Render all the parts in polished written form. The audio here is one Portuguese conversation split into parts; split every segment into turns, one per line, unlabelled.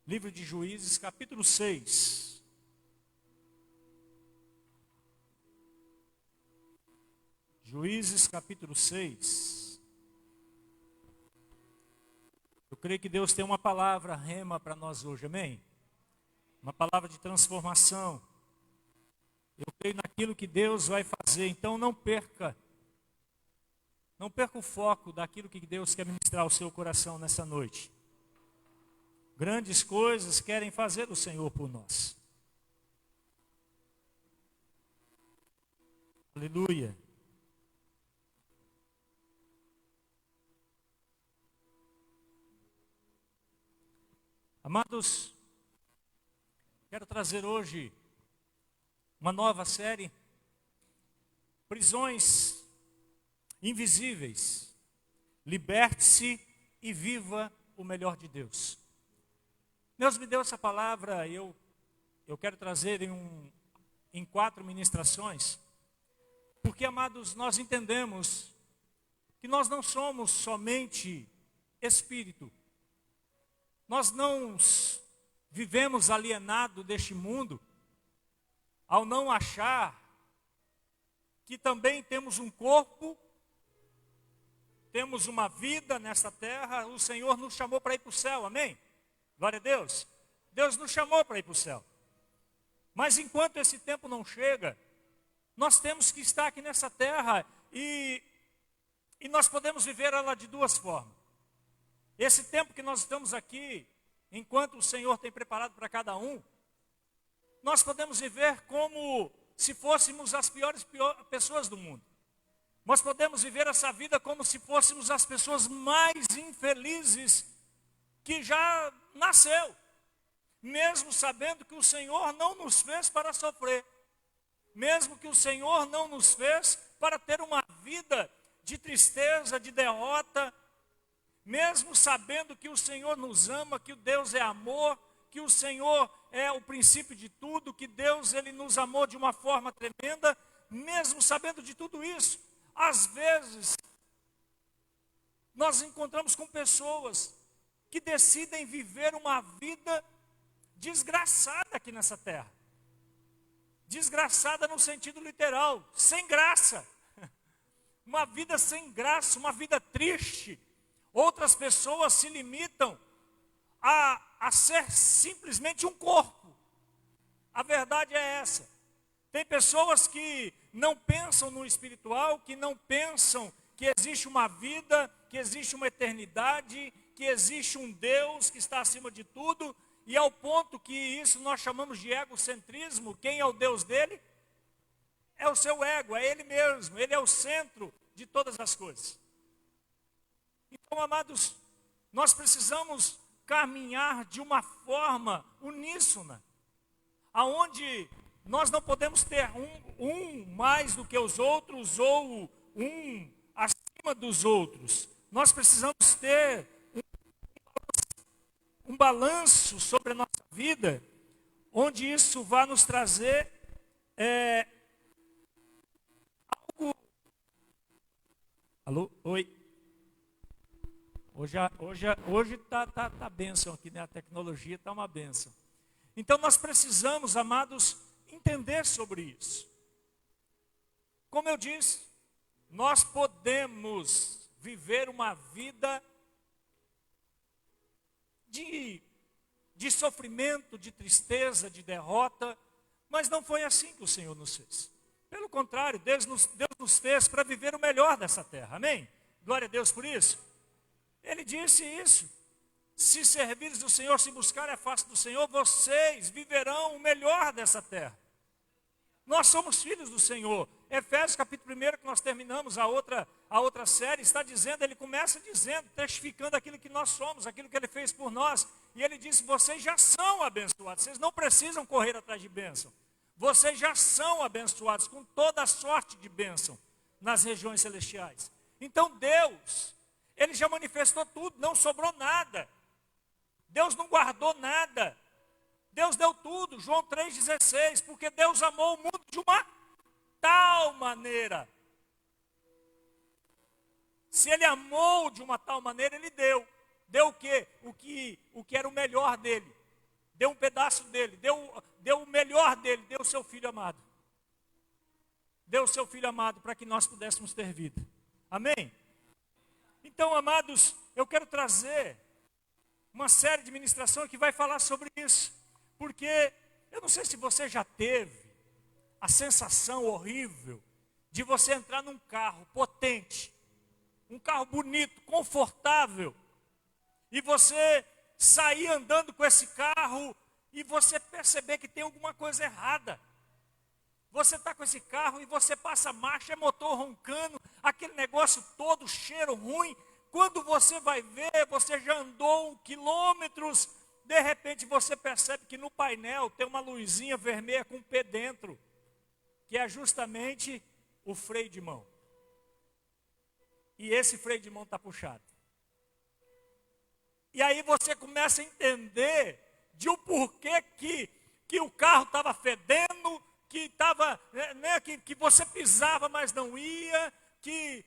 Livro de Juízes, capítulo 6. Juízes, capítulo 6. Eu creio que Deus tem uma palavra rema para nós hoje, amém? Uma palavra de transformação. Eu creio naquilo que Deus vai fazer, então não perca o foco daquilo que Deus quer ministrar ao seu coração nessa noite. Grandes coisas querem fazer o Senhor por nós. Aleluia. Amados, quero trazer hoje uma nova série, Prisões Invisíveis. Liberte-se e viva o melhor de Deus. Deus me deu essa palavra e eu quero trazer em 4 ministrações, porque, amados, nós entendemos que nós não somos somente espírito. Nós não vivemos alienado deste mundo ao não achar que também temos um corpo, temos uma vida nessa terra. O Senhor nos chamou para ir para o céu, amém? Glória a Deus. Deus nos chamou para ir para o céu. Mas enquanto esse tempo não chega, nós temos que estar aqui nessa terra e nós podemos viver ela de 2 formas. Esse tempo que nós estamos aqui, enquanto o Senhor tem preparado para cada um, nós podemos viver como se fôssemos as piores pessoas do mundo. Nós podemos viver essa vida como se fôssemos as pessoas mais infelizes que já nasceu, mesmo sabendo que o Senhor não nos fez para sofrer, mesmo que o Senhor não nos fez para ter uma vida de tristeza, de derrota, mesmo sabendo que o Senhor nos ama, que o Deus é amor, que o Senhor é o princípio de tudo, que Deus ele nos amou de uma forma tremenda, mesmo sabendo de tudo isso, às vezes nós encontramos com pessoas que decidem viver uma vida desgraçada aqui nessa terra. Desgraçada no sentido literal, sem graça. Uma vida sem graça, uma vida triste. Outras pessoas se limitam a ser simplesmente um corpo. A verdade é essa. Tem pessoas que não pensam no espiritual, que não pensam que existe uma vida, que existe uma eternidade, que existe um Deus que está acima de tudo, e ao ponto que isso nós chamamos de egocentrismo. Quem é o Deus dele? É o seu ego, é ele mesmo, ele é o centro de todas as coisas. Então, amados, nós precisamos caminhar de uma forma uníssona, aonde nós não podemos ter um mais do que os outros ou um acima dos outros. Nós precisamos ter um balanço sobre a nossa vida, onde isso vai nos trazer algo. Alô? Oi? Hoje tá bênção aqui, né? A tecnologia está uma bênção. Então nós precisamos, amados, entender sobre isso. Como eu disse, nós podemos viver uma vida de sofrimento, de tristeza, de derrota, mas não foi assim que o Senhor nos fez. Pelo contrário, Deus nos fez para viver o melhor dessa terra, amém? Glória a Deus por isso. Ele disse isso: se servires o Senhor, se buscarem a face do Senhor, vocês viverão o melhor dessa terra. Nós somos filhos do Senhor. Efésios capítulo 1, que nós terminamos a outra série, está dizendo, ele começa dizendo, testificando aquilo que nós somos, aquilo que ele fez por nós. E ele disse, vocês já são abençoados, vocês não precisam correr atrás de bênção. Vocês já são abençoados com toda a sorte de bênção nas regiões celestiais. Então Deus, ele já manifestou tudo, não sobrou nada. Deus não guardou nada. Deus deu tudo, João 3,16, porque Deus amou o mundo de uma tal maneira. Se ele amou de uma tal maneira, ele deu. Deu o quê? O que era o melhor dele. deu um pedaço dele, deu o melhor dele, deu o seu Filho amado. Deu o seu Filho amado para que nós pudéssemos ter vida. Amém? Então, amados, eu quero trazer uma série de ministração que vai falar sobre isso. Porque eu não sei se você já teve a sensação horrível de você entrar num carro potente, um carro bonito, confortável, e você sair andando com esse carro e você perceber que tem alguma coisa errada. Você está com esse carro e você passa marcha, é motor roncando, aquele negócio todo, cheiro ruim. Quando você vai ver, você já andou quilômetros, de repente você percebe que no painel tem uma luzinha vermelha com um P dentro, que é justamente o freio de mão. E esse freio de mão está puxado. E aí você começa a entender de o porquê que o carro estava fedendo, que estava, né, que você pisava, mas não ia, que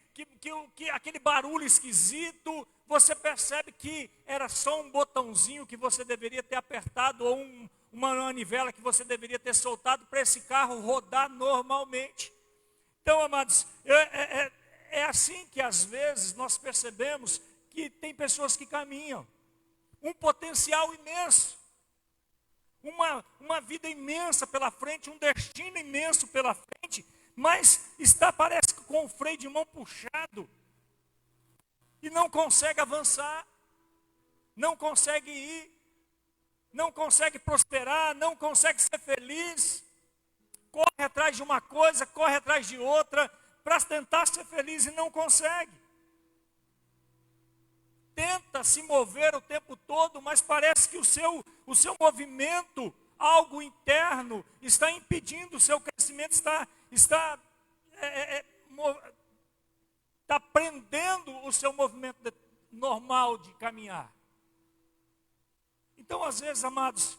aquele barulho esquisito, você percebe que era só um botãozinho que você deveria ter apertado, ou uma manivela que você deveria ter soltado para esse carro rodar normalmente. Então, amados, é assim que às vezes nós percebemos que tem pessoas que caminham, um potencial imenso, uma vida imensa pela frente, um destino imenso pela frente, mas parece que com o freio de mão puxado, e não consegue avançar, não consegue ir, não consegue prosperar, não consegue ser feliz, corre atrás de uma coisa, corre atrás de outra, para tentar ser feliz e não consegue. Tenta se mover o tempo todo, mas parece que o seu movimento, algo interno, está impedindo o seu crescimento, está prendendo o seu movimento normal de caminhar. Então, às vezes, amados,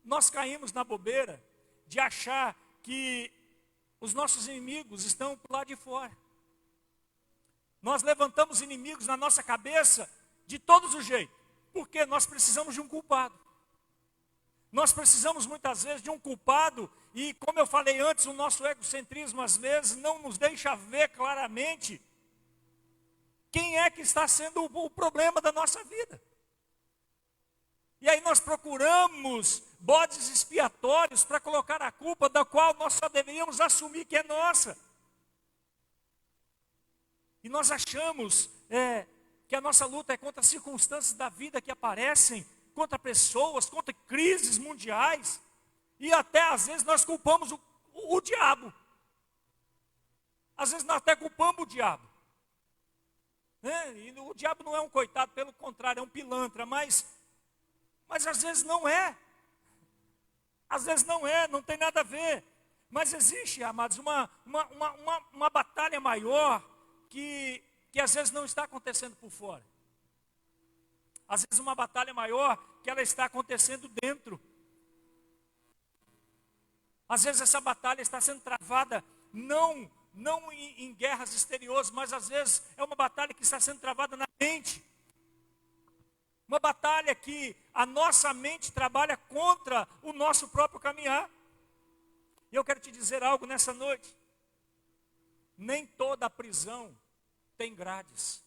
nós caímos na bobeira de achar que os nossos inimigos estão por lá de fora. Nós levantamos inimigos na nossa cabeça de todos os jeitos, porque nós precisamos de um culpado. Nós precisamos muitas vezes de um culpado, e como eu falei antes, o nosso egocentrismo às vezes não nos deixa ver claramente quem é que está sendo o problema da nossa vida. E aí nós procuramos bodes expiatórios para colocar a culpa, da qual nós só deveríamos assumir que é nossa. E nós achamos que a nossa luta é contra circunstâncias da vida que aparecem, contra pessoas, contra crises mundiais. E até às vezes nós culpamos o diabo. Às vezes nós até culpamos o diabo. E o diabo não é um coitado, pelo contrário, é um pilantra, mas às vezes não é. Às vezes não é, não tem nada a ver. Mas existe, amados, uma batalha maior que às vezes não está acontecendo por fora. Às vezes uma batalha maior que ela está acontecendo dentro. Às vezes essa batalha está sendo travada não em guerras exteriores, mas às vezes é uma batalha que está sendo travada na mente. Uma batalha que a nossa mente trabalha contra o nosso próprio caminhar. E eu quero te dizer algo nessa noite. Nem toda a prisão tem grades.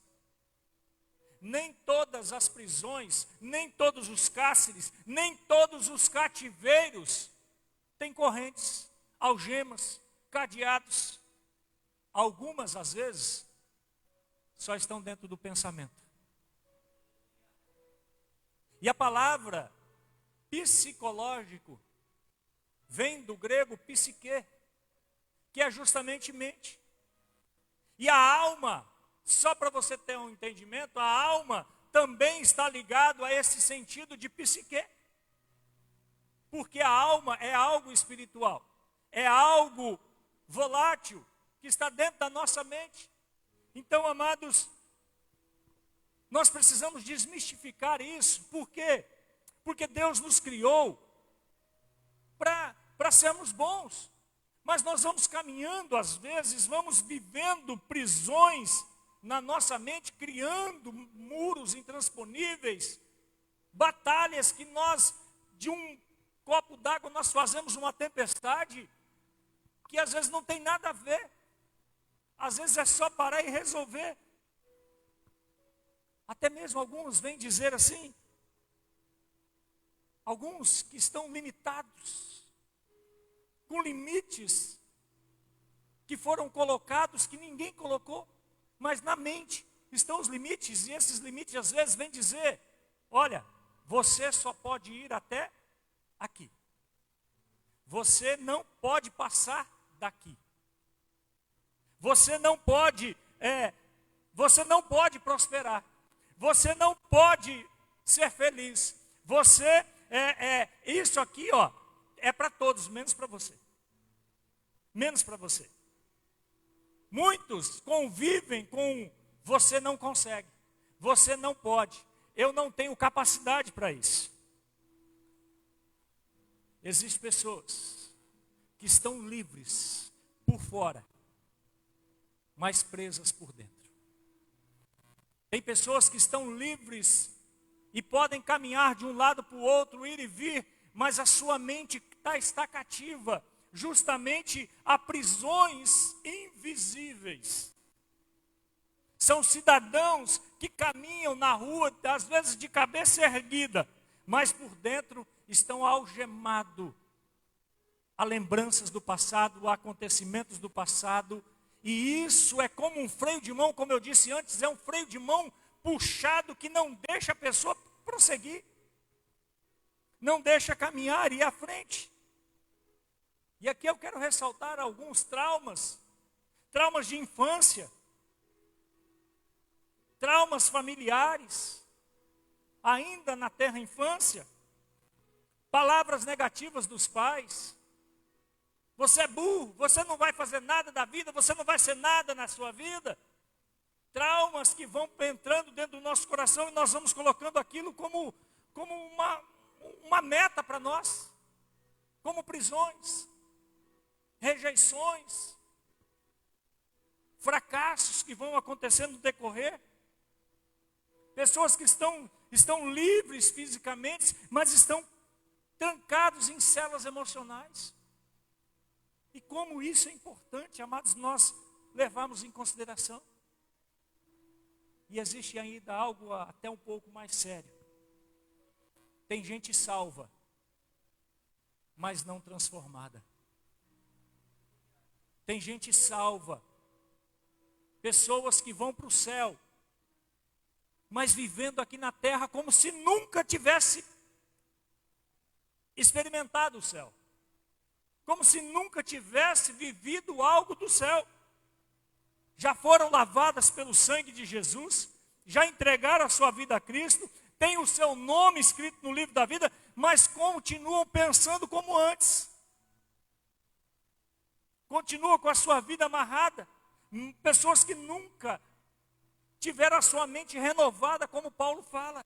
Nem todas as prisões, nem todos os cárceres, nem todos os cativeiros têm correntes, algemas, cadeados. Algumas, às vezes, só estão dentro do pensamento. E a palavra psicológico vem do grego psique, que é justamente mente. E a alma, só para você ter um entendimento, a alma também está ligado a esse sentido de psique. Porque a alma é algo espiritual, é algo volátil, que está dentro da nossa mente. Então, amados, nós precisamos desmistificar isso. Por quê? Porque Deus nos criou para sermos bons. Mas nós vamos caminhando, às vezes, vamos vivendo prisões na nossa mente, criando muros intransponíveis, batalhas que nós de um copo d'água nós fazemos uma tempestade que às vezes não tem nada a ver. Às vezes é só parar e resolver. Até mesmo alguns vêm dizer assim, alguns que estão limitados, com limites que foram colocados, que ninguém colocou, mas na mente estão os limites, e esses limites às vezes vêm dizer, olha, você só pode ir até aqui. Você não pode passar daqui. Você não pode prosperar. Você não pode ser feliz. Você, isso aqui, ó, é para todos, menos para você. Menos para você. Muitos convivem com você não consegue, você não pode, eu não tenho capacidade para isso. Existem pessoas que estão livres por fora, mas presas por dentro. Tem pessoas que estão livres e podem caminhar de um lado para o outro, ir e vir, mas a sua mente está cativa justamente a prisões invisíveis. São cidadãos que caminham na rua, às vezes de cabeça erguida, mas por dentro estão algemados a lembranças do passado, a acontecimentos do passado. E isso é como um freio de mão, como eu disse antes, é um freio de mão puxado que não deixa a pessoa prosseguir. Não deixa caminhar e ir à frente. E aqui eu quero ressaltar alguns traumas de infância, traumas familiares, ainda na terra infância, palavras negativas dos pais. Você é burro, você não vai fazer nada da vida, você não vai ser nada na sua vida. Traumas que vão entrando dentro do nosso coração e nós vamos colocando aquilo como uma meta para nós, como prisões. Rejeições, fracassos que vão acontecendo no decorrer, pessoas que estão livres fisicamente, mas estão trancados em células emocionais. E como isso é importante, amados, nós levarmos em consideração. E existe ainda algo até um pouco mais sério. Tem gente salva, mas não transformada. Tem gente salva, pessoas que vão para o céu, mas vivendo aqui na terra como se nunca tivesse experimentado o céu, como se nunca tivesse vivido algo do céu. Já foram lavadas pelo sangue de Jesus, já entregaram a sua vida a Cristo, têm o seu nome escrito no livro da vida, mas continuam pensando como antes. Continua com a sua vida amarrada. Pessoas que nunca tiveram a sua mente renovada, como Paulo fala,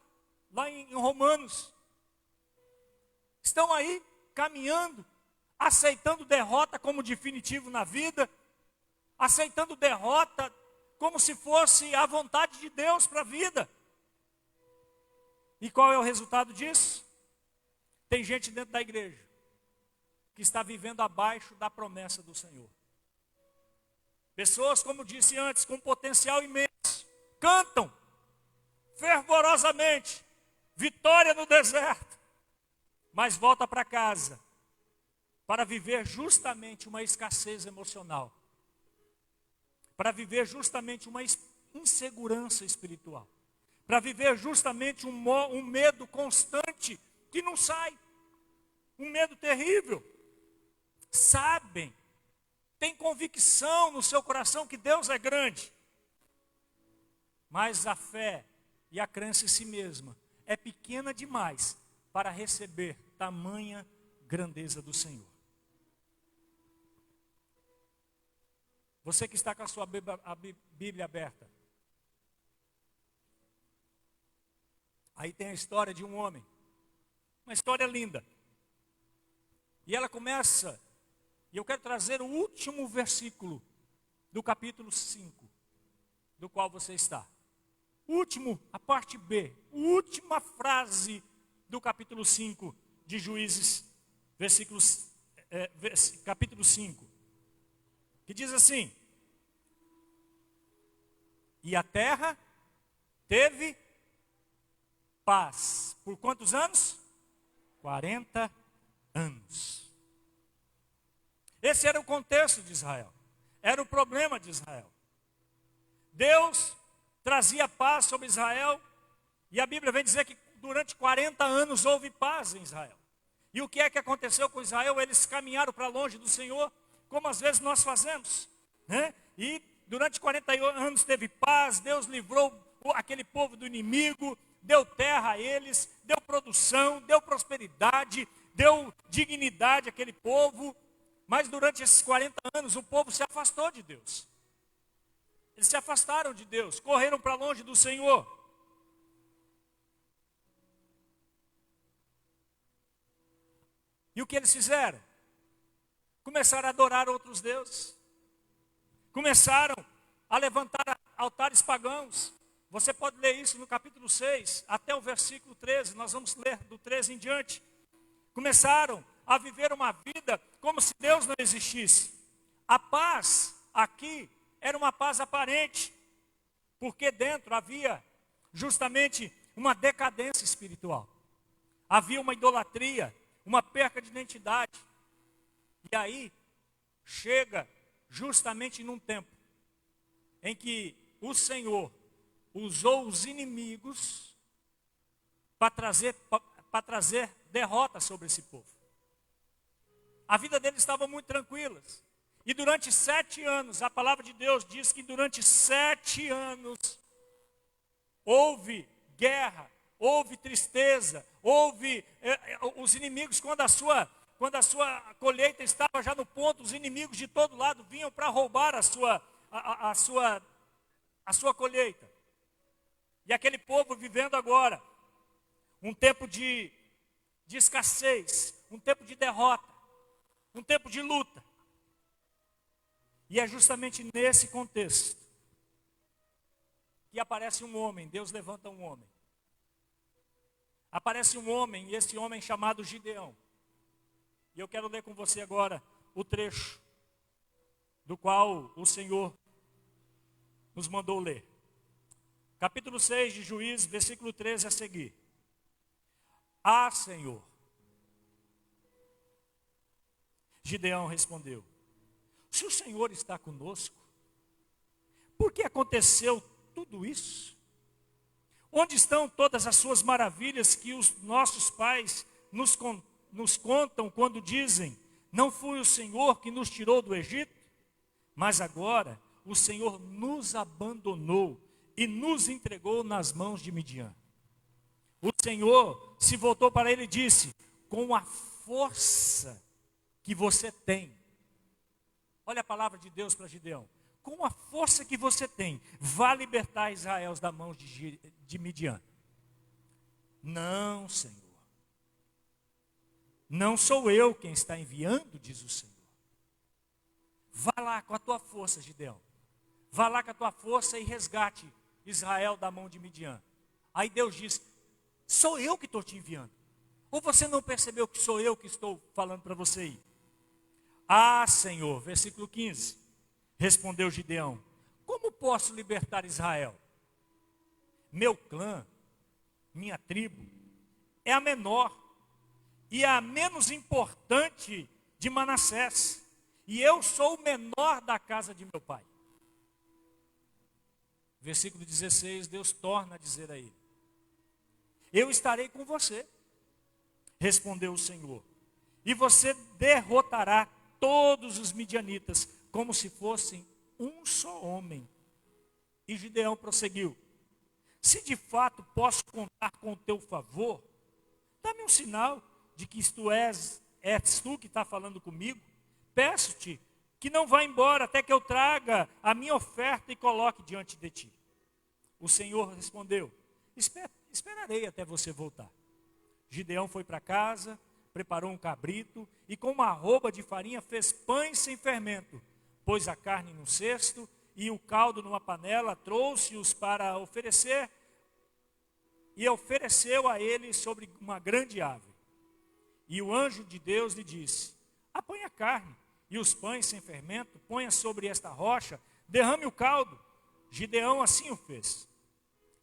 lá em Romanos. Estão aí, caminhando, aceitando derrota como definitivo na vida, aceitando derrota como se fosse a vontade de Deus para a vida. E qual é o resultado disso? Tem gente dentro da igreja que está vivendo abaixo da promessa do Senhor. Pessoas, como disse antes, com potencial imenso, cantam fervorosamente, vitória no deserto, mas volta para casa para viver justamente uma escassez emocional, para viver justamente uma insegurança espiritual, para viver justamente um medo constante que não sai, um medo terrível. Sabem, têm convicção no seu coração que Deus é grande, mas a fé e a crença em si mesma é pequena demais para receber tamanha grandeza do Senhor. Você que está com a sua Bíblia aberta, aí tem a história de um homem, uma história linda, e ela começa. E eu quero trazer o último versículo do capítulo 5, do qual você está. O último, a parte B, a última frase do capítulo 5, de Juízes, capítulo 5, que diz assim: e a terra teve paz. Por quantos anos? 40 anos. Esse era o contexto de Israel. Era o problema de Israel. Deus trazia paz sobre Israel. E a Bíblia vem dizer que durante 40 anos houve paz em Israel. E o que é que aconteceu com Israel? Eles caminharam para longe do Senhor, como às vezes nós fazemos, né? E durante 40 anos teve paz. Deus livrou aquele povo do inimigo, deu terra a eles, deu produção, deu prosperidade, deu dignidade àquele povo. Mas durante esses 40 anos o povo se afastou de Deus. Eles se afastaram de Deus, correram para longe do Senhor. E o que eles fizeram? Começaram a adorar outros deuses. Começaram a levantar altares pagãos. Você pode ler isso no capítulo 6, até o versículo 13. Nós vamos ler do 13 em diante. Começaram a viver uma vida como se Deus não existisse. A paz aqui era uma paz aparente, porque dentro havia justamente uma decadência espiritual. Havia uma idolatria, uma perca de identidade. E aí chega justamente num tempo em que o Senhor usou os inimigos para trazer derrota sobre esse povo. A vida deles estava muito tranquila. E durante 7 anos, a palavra de Deus diz que durante 7 anos houve guerra, houve tristeza, houve os inimigos, quando a sua colheita estava já no ponto, os inimigos de todo lado vinham para roubar a sua colheita. E aquele povo vivendo agora um tempo de escassez, um tempo de derrota, um tempo de luta. E é justamente nesse contexto que aparece um homem. Deus levanta um homem. Aparece um homem, e esse homem chamado Gideão. E eu quero ler com você agora o trecho do qual o Senhor nos mandou ler. Capítulo 6 de Juízes, versículo 13 a seguir. Ah, Senhor. Gideão respondeu: se o Senhor está conosco, por que aconteceu tudo isso? Onde estão todas as suas maravilhas que os nossos pais nos contam quando dizem: não foi o Senhor que nos tirou do Egito? Mas agora o Senhor nos abandonou e nos entregou nas mãos de Midian. O Senhor se voltou para ele e disse: com a força que você tem. Olha a palavra de Deus para Gideão. Com a força que você tem, vá libertar Israel das mãos de Midian. Não, Senhor. Não sou eu quem está enviando, diz o Senhor. Vá lá com a tua força, Gideão. Vá lá com a tua força e resgate Israel da mão de Midian. Aí Deus diz: sou eu que estou te enviando. Ou você não percebeu que sou eu que estou falando para você ir? Ah, Senhor, versículo 15. Respondeu Gideão: como posso libertar Israel? Meu clã, minha tribo, é a menor e a menos importante de Manassés. E eu sou o menor da casa de meu pai. Versículo 16, Deus torna a dizer a ele: eu estarei com você, respondeu o Senhor, e você derrotará todos os midianitas, como se fossem um só homem. E Gideão prosseguiu: se de fato posso contar com o teu favor, dá-me um sinal de que és tu que está falando comigo. Peço-te que não vá embora até que eu traga a minha oferta e coloque diante de ti. O Senhor respondeu: esperarei até você voltar. Gideão foi para casa, preparou um cabrito e com uma arroba de farinha fez pães sem fermento. Pôs a carne num cesto e o caldo numa panela, trouxe-os para oferecer e ofereceu a ele sobre uma grande ave. E o anjo de Deus lhe disse: apanhe a carne e os pães sem fermento, ponha sobre esta rocha, derrame o caldo. Gideão assim o fez.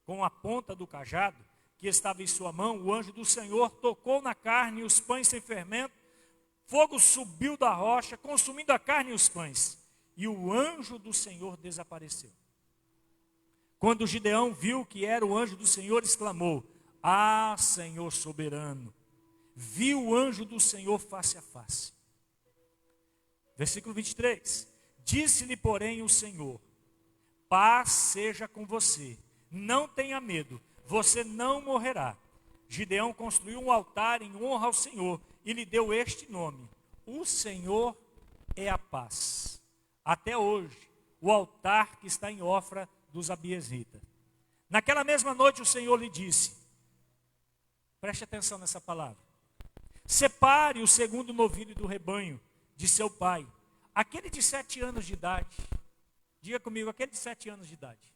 Com a ponta do cajado que estava em sua mão, o anjo do Senhor tocou na carne e os pães sem fermento. Fogo subiu da rocha, consumindo a carne e os pães. E o anjo do Senhor desapareceu. Quando Gideão viu que era o anjo do Senhor, exclamou: ah, Senhor soberano! Viu o anjo do Senhor face a face. Versículo 23. Disse-lhe, porém, o Senhor: paz seja com você, não tenha medo, você não morrerá. Gideão construiu um altar em honra ao Senhor e lhe deu este nome: o Senhor é a paz. Até hoje, o altar que está em Ofra dos Abiezritas. Naquela mesma noite o Senhor lhe disse, preste atenção nessa palavra: separe o segundo novilho do rebanho de seu pai, aquele de 7 anos de idade. Diga comigo, aquele de 7 anos de idade.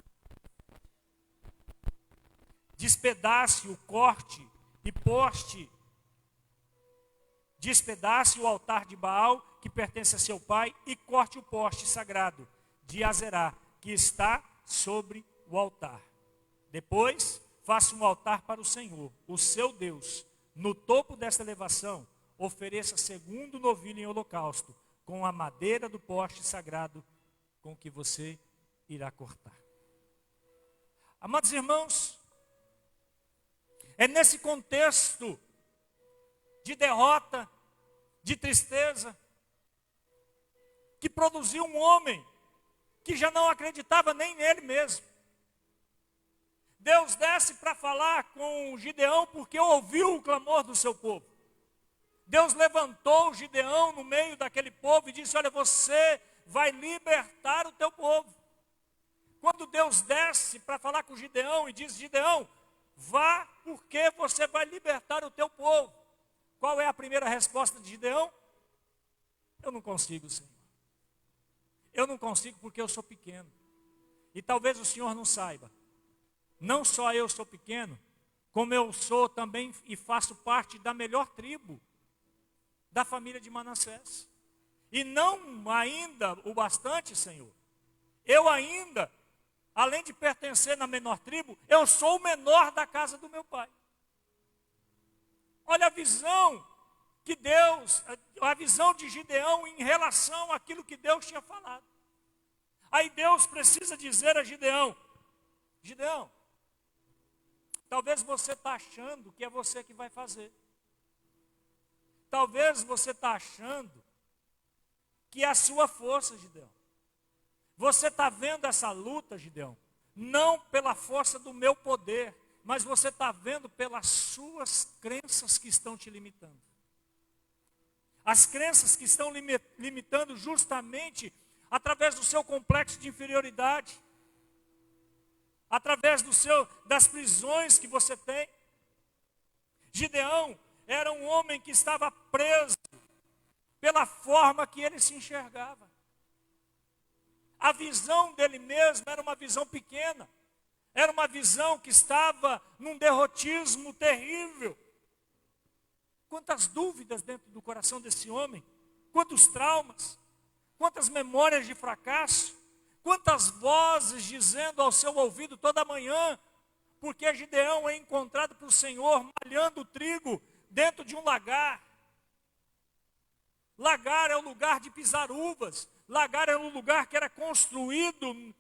Despedace o corte e poste. Despedace o altar de Baal, que pertence a seu pai, e corte o poste sagrado de Azerá, que está sobre o altar. Depois, faça um altar para o Senhor, o seu Deus. No topo desta elevação, ofereça segundo novilho em holocausto, com a madeira do poste sagrado com que você irá cortar. Amados irmãos, é nesse contexto de derrota, de tristeza, que produziu um homem que já não acreditava nem nele mesmo. Deus desce para falar com Gideão porque ouviu o clamor do seu povo. Deus levantou Gideão no meio daquele povo e disse: olha, você vai libertar o teu povo. Quando Deus desce para falar com Gideão e diz: Gideão, vá porque você vai libertar o teu povo. Qual é a primeira resposta de Gideão? Eu não consigo, Senhor. Eu não consigo porque eu sou pequeno. E talvez o Senhor não saiba. Não só eu sou pequeno, como eu sou também e faço parte da melhor tribo da família de Manassés. E não ainda o bastante, Senhor. Eu ainda, além de pertencer na menor tribo, eu sou o menor da casa do meu pai. Olha a visão que Deus, a visão de Gideão em relação àquilo que Deus tinha falado. Aí Deus precisa dizer a Gideão: Gideão, talvez você está achando que é você que vai fazer. Talvez você está achando que é a sua força, Gideão. Você está vendo essa luta, Gideão, não pela força do meu poder, mas você está vendo pelas suas crenças que estão te limitando. As crenças que estão limitando justamente através do seu complexo de inferioridade, através das prisões que você tem. Gideão era um homem que estava preso pela forma que ele se enxergava. A visão dele mesmo era uma visão pequena. Era uma visão que estava num derrotismo terrível. Quantas dúvidas dentro do coração desse homem. Quantos traumas. Quantas memórias de fracasso. Quantas vozes dizendo ao seu ouvido toda manhã. Porque Gideão é encontrado pelo Senhor malhando o trigo dentro de um lagar. Lagar é o lugar de pisar uvas. Lagar é um lugar que era construído,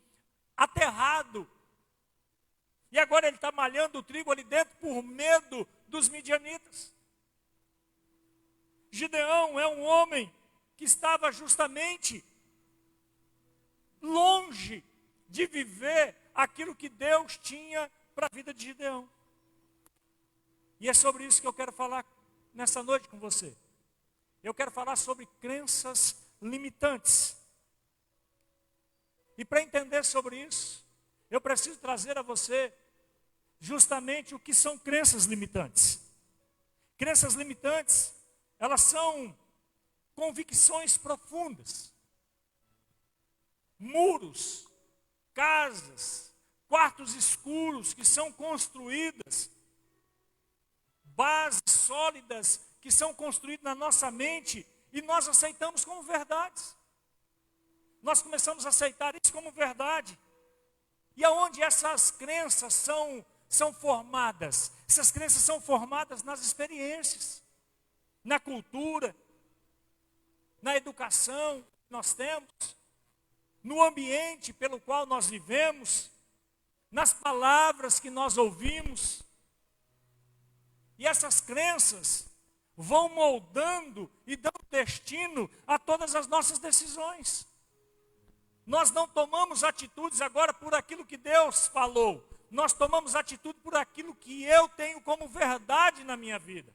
aterrado. E agora ele está malhando o trigo ali dentro por medo dos midianitas. Gideão é um homem que estava justamente longe de viver aquilo que Deus tinha para a vida de Gideão. E é sobre isso que eu quero falar nessa noite com você. Eu quero falar sobre crenças limitantes. E para entender sobre isso, eu preciso trazer a você justamente o que são crenças limitantes. Crenças limitantes, elas são convicções profundas. Muros, casas, quartos escuros que são construídas, bases sólidas que que são construídos na nossa mente e nós aceitamos como verdades. Nós começamos a aceitar isso como verdade. E aonde essas crenças são formadas? Essas crenças são formadas nas experiências, na cultura, na educação que nós temos, no ambiente pelo qual nós vivemos, nas palavras que nós ouvimos. E essas crenças vão moldando e dando destino a todas as nossas decisões. Nós não tomamos atitudes agora por aquilo que Deus falou. Nós tomamos atitude por aquilo que eu tenho como verdade na minha vida.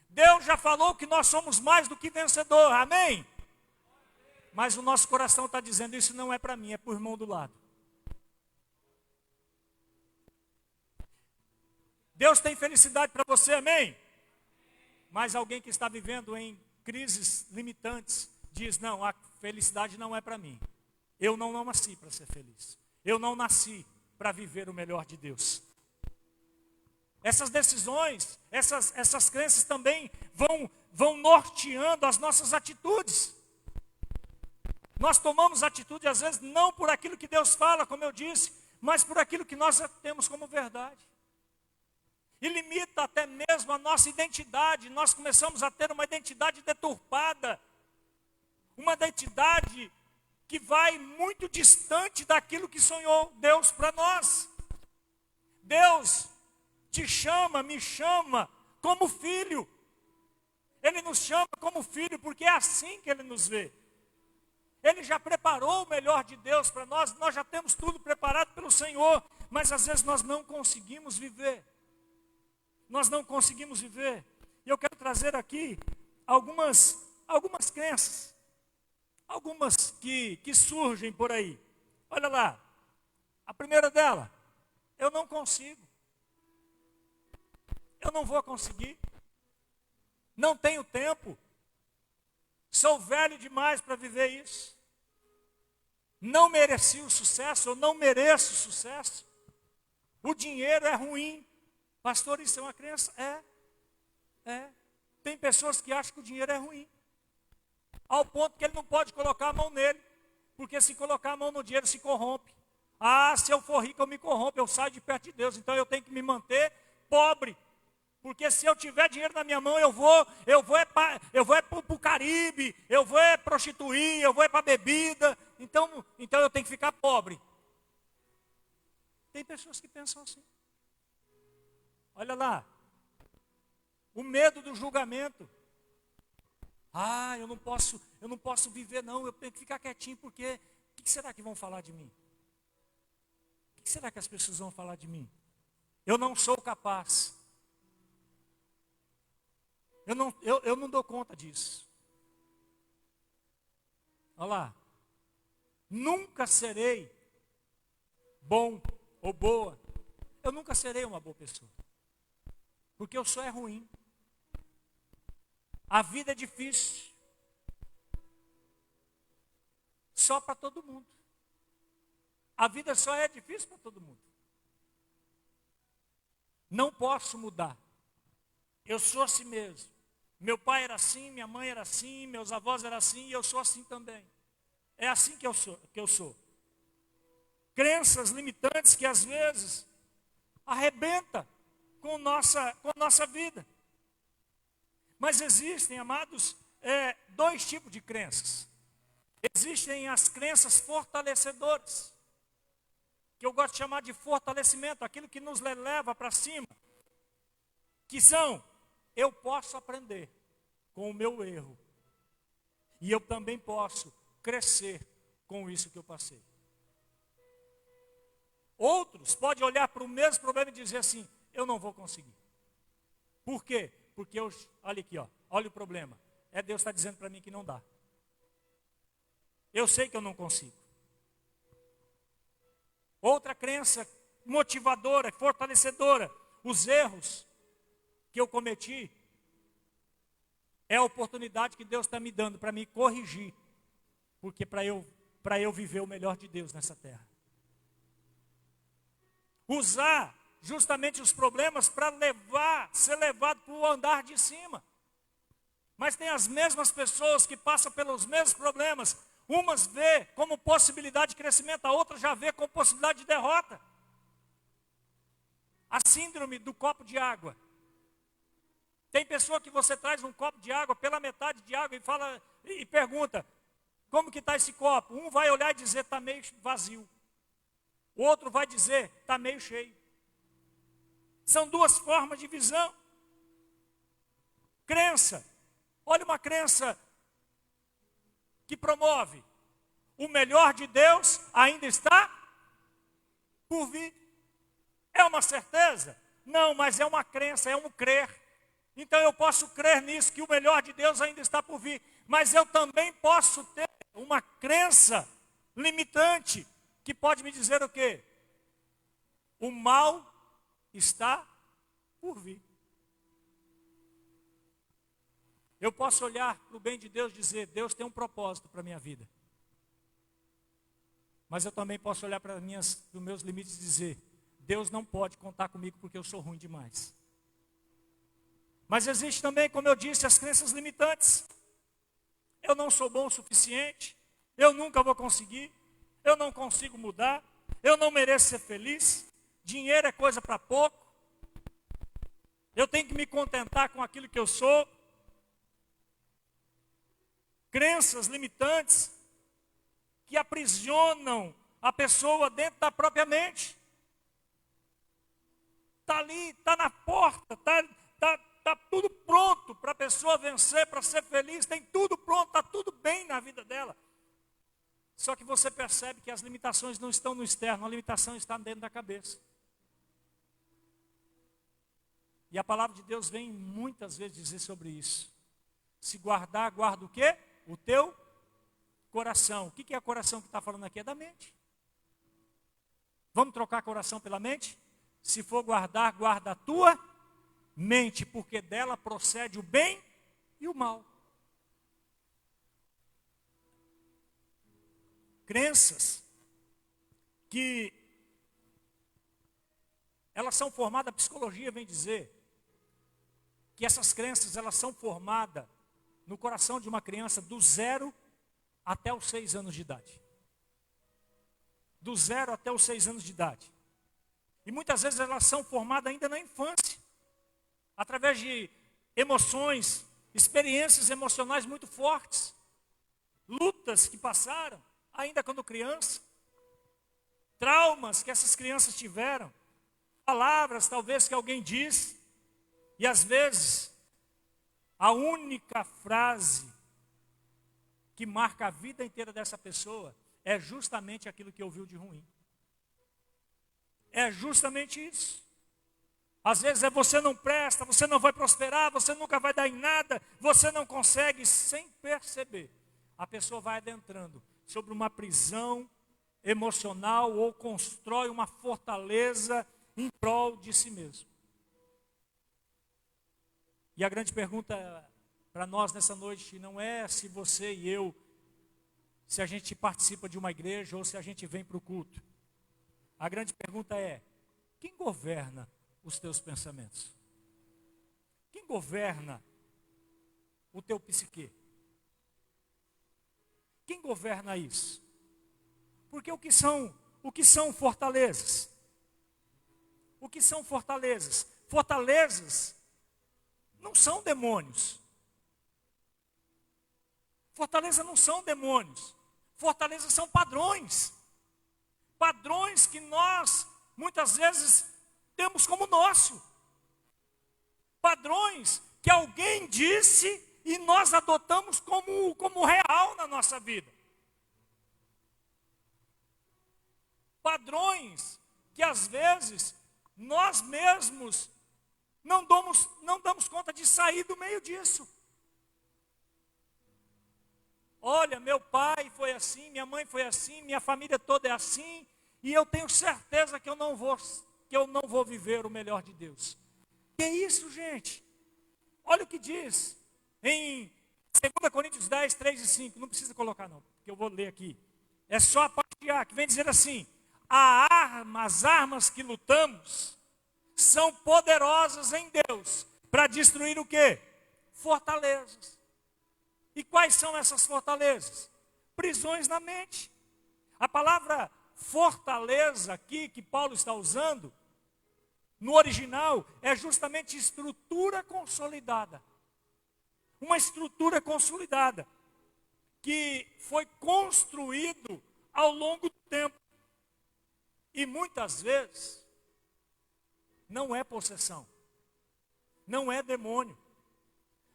Deus já falou que nós somos mais do que vencedor, amém? Mas o nosso coração está dizendo, isso não é para mim, é para o irmão do lado. Deus tem felicidade para você, amém? Mas alguém que está vivendo em crises limitantes, diz, não, a felicidade não é para mim. Eu não nasci para ser feliz. Eu não nasci para viver o melhor de Deus. Essas decisões, essas crenças também vão norteando as nossas atitudes. Nós tomamos atitude, às vezes, não por aquilo que Deus fala, como eu disse, mas por aquilo que nós temos como verdade. E limita até mesmo a nossa identidade. Nós começamos a ter uma identidade deturpada. Uma identidade que vai muito distante daquilo que sonhou Deus para nós. Deus te chama, me chama como filho. Ele nos chama como filho porque é assim que Ele nos vê. Ele já preparou o melhor de Deus para nós, nós já temos tudo preparado pelo Senhor, mas às vezes nós não conseguimos viver. Nós não conseguimos viver. E eu quero trazer aqui algumas crenças, algumas que surgem por aí. Olha lá, a primeira dela, eu não consigo. Eu não vou conseguir. Não tenho tempo. Sou velho demais para viver isso. Não mereci o sucesso, eu não mereço o sucesso. O dinheiro é ruim. Pastor, isso é uma crença? É. Tem pessoas que acham que o dinheiro é ruim. Ao ponto que ele não pode colocar a mão nele. Porque se colocar a mão no dinheiro, se corrompe. Ah, se eu for rico, eu me corrompo, eu saio de perto de Deus. Então eu tenho que me manter pobre. Porque se eu tiver dinheiro na minha mão, eu vou para o Caribe, eu vou prostituir, eu vou para bebida. Então eu tenho que ficar pobre. Tem pessoas que pensam assim. Olha lá. O medo do julgamento. Ah, eu não posso viver não, eu tenho que ficar quietinho porque o que será que vão falar de mim? O que será que as pessoas vão falar de mim? Eu não sou capaz. Eu não dou conta disso. Olha lá. Nunca serei bom ou boa. Eu nunca serei uma boa pessoa. Porque eu sou ruim. A vida é difícil. Só para todo mundo. A vida só é difícil para todo mundo. Não posso mudar. Eu sou assim mesmo. Meu pai era assim, minha mãe era assim, meus avós eram assim e eu sou assim também. É assim que eu sou. Crenças limitantes que às vezes arrebenta com nossa vida. Mas existem, amados, dois tipos de crenças. Existem as crenças fortalecedoras, que eu gosto de chamar de fortalecimento, aquilo que nos leva para cima, que são, eu posso aprender com o meu erro, e eu também posso crescer com isso que eu passei. Outros podem olhar para o mesmo problema e dizer assim, eu não vou conseguir. Por quê? Porque olha aqui, olha o problema. Deus está dizendo para mim que não dá. Eu sei que eu não consigo. Outra crença motivadora, fortalecedora. Os erros que eu cometi é a oportunidade que Deus está me dando para me corrigir. Porque para eu viver o melhor de Deus nessa terra. Usar justamente os problemas para ser levado para o andar de cima. Mas tem as mesmas pessoas que passam pelos mesmos problemas. Umas vê como possibilidade de crescimento, a outra já vê como possibilidade de derrota. A síndrome do copo de água. Tem pessoa que você traz um copo de água, pela metade de água, e fala e pergunta, como que está esse copo? Um vai olhar e dizer, está meio vazio. O outro vai dizer, está meio cheio. São duas formas de visão. Crença. Olha uma crença que promove. O melhor de Deus ainda está por vir. É uma certeza? Não, mas é uma crença, é um crer. Então eu posso crer nisso, que o melhor de Deus ainda está por vir. Mas eu também posso ter uma crença limitante, que pode me dizer o quê? O mal está por vir. Eu posso olhar para o bem de Deus e dizer, Deus tem um propósito para a minha vida. Mas eu também posso olhar para os meus limites e dizer, Deus não pode contar comigo porque eu sou ruim demais. Mas existe também, como eu disse, as crenças limitantes. Eu não sou bom o suficiente, eu nunca vou conseguir, eu não consigo mudar, eu não mereço ser feliz, dinheiro é coisa para pouco, eu tenho que me contentar com aquilo que eu sou. Crenças limitantes que aprisionam a pessoa dentro da própria mente. Está ali, está na porta, está tudo pronto para a pessoa vencer, para ser feliz, tem tudo pronto, está tudo bem na vida dela. Só que você percebe que as limitações não estão no externo, a limitação está dentro da cabeça. E a palavra de Deus vem muitas vezes dizer sobre isso. Se guardar, guarda o quê? O teu coração. O que é o coração que está falando aqui? É da mente. Vamos trocar coração pela mente? Se for guardar, guarda a tua mente, porque dela procede o bem e o mal. Crenças que elas são formadas, a psicologia vem dizer que essas crenças elas são formadas no coração de uma criança do 0 até os 6 anos de idade. Do 0 até os 6 anos de idade. E muitas vezes elas são formadas ainda na infância, através de emoções, experiências emocionais muito fortes, lutas que passaram, ainda quando criança, traumas que essas crianças tiveram, palavras talvez que alguém disse, e às vezes a única frase que marca a vida inteira dessa pessoa é justamente aquilo que ouviu de ruim. É justamente isso. Às vezes é você não presta, você não vai prosperar, você nunca vai dar em nada, você não consegue, sem perceber. A pessoa vai adentrando sobre uma prisão emocional ou constrói uma fortaleza em prol de si mesmo. E a grande pergunta para nós nessa noite não é se você e eu, se a gente participa de uma igreja ou se a gente vem para o culto. A grande pergunta é, quem governa os teus pensamentos? Quem governa o teu psique? Quem governa isso? Porque o que são fortalezas? O que são fortalezas? Fortalezas não são demônios. Fortalezas não são demônios. Fortalezas são padrões. Padrões que nós, muitas vezes, temos como nosso. Padrões que alguém disse e nós adotamos como real na nossa vida. Padrões que às vezes nós mesmos não damos conta de sair do meio disso. Olha, meu pai foi assim, minha mãe foi assim, minha família toda é assim, e eu tenho certeza que eu não vou viver o melhor de Deus. Que é isso, gente? Olha o que diz em 2 Coríntios 10, 3 e 5. Não precisa colocar não, porque eu vou ler aqui. É só a parte A, que vem dizer assim: as armas que lutamos são poderosas em Deus para destruir o quê? Fortalezas. E quais são essas fortalezas? Prisões na mente. A palavra fortaleza aqui que Paulo está usando, no original, é justamente estrutura consolidada. Uma estrutura consolidada, que foi construído ao longo do tempo. E muitas vezes, não é possessão, não é demônio.